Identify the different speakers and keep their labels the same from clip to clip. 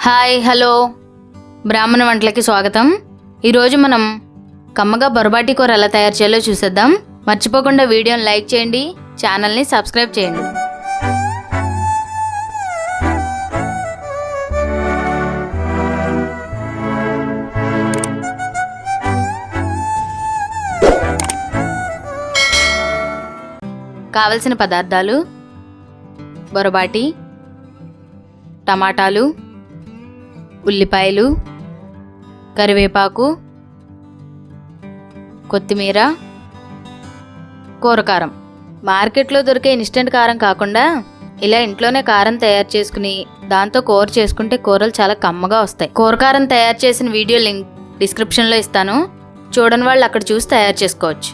Speaker 1: Hi hello బ్రాహ్మణ వంటలకి స్వాగతం. ఈరోజు మనం కమ్మగా బర్బాటి కూర ఎలా తయారు చేయాలో చూసేద్దాం. మర్చిపోకుండా వీడియోని లైక్ చేయండి, ఛానల్ని సబ్స్క్రైబ్ చేయండి. కావలసిన పదార్థాలు: బొరబాటి, టమాటాలు, ఉల్లిపాయలు, కరివేపాకు, కొత్తిమీర, కూరకారం. మార్కెట్లో దొరికే ఇన్స్టెంట్ కారం కాకుండా ఇలా ఇంట్లోనే కారం తయారు చేసుకుని దాంతో కూర చేసుకుంటే కూరలు చాలా కమ్మగా వస్తాయి. కూరకారం తయారు చేసిన వీడియో లింక్ డిస్క్రిప్షన్లో ఇస్తాను, చూడని వాళ్ళు అక్కడ చూసి తయారు చేసుకోవచ్చు.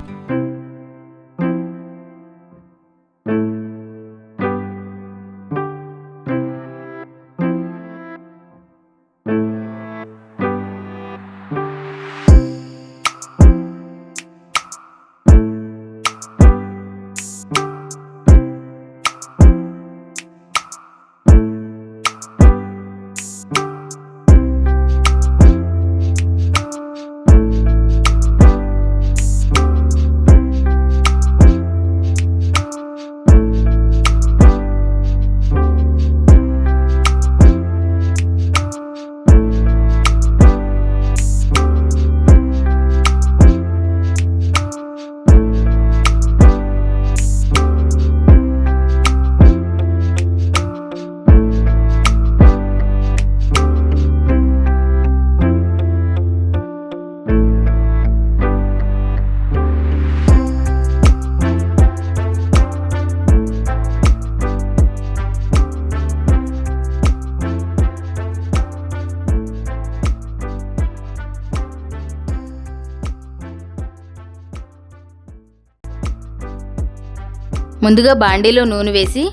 Speaker 1: ముందుగా బాండీలో నూనె వేసి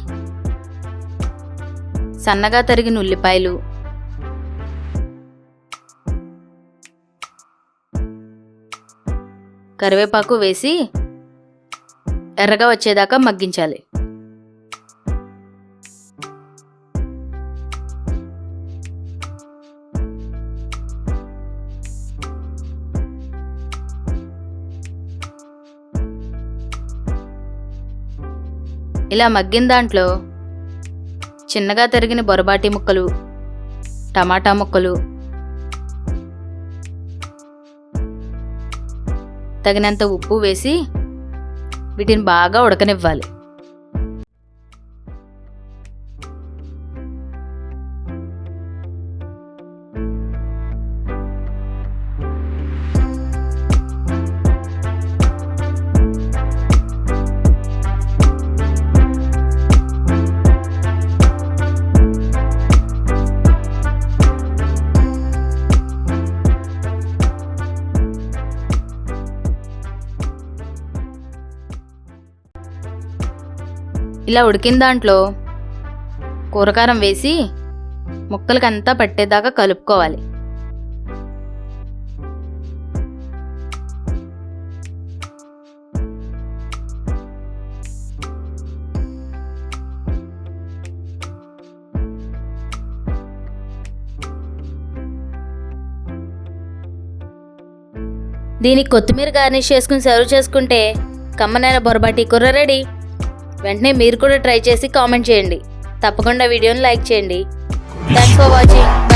Speaker 1: సన్నగా తరిగిన ఉల్లిపాయలు, కరివేపాకు వేసి ఎర్రగా వచ్చేదాకా మగ్గించాలి. ఇలా మగ్గిన దాంట్లో చిన్నగా తరిగిన బొరబాటి ముక్కలు, టమాటా ముక్కలు, తగినంత ఉప్పు వేసి వీటిని బాగా ఉడకనివ్వాలి. ఇలా ఉడికిన దాంట్లో కూరకారం వేసి ముక్కలకంతా పట్టేదాకా కలుపుకోవాలి. దీనికి కొత్తిమీర గార్నిష్ చేసుకుని సర్వ్ చేసుకుంటే కమ్మనైన బొరబాటి కూర రెడీ. వెంటనే మీరు కూడా ట్రై చేసి కామెంట్ చేయండి. తప్పకుండా వీడియోని లైక్ చేయండి. Thanks for watching.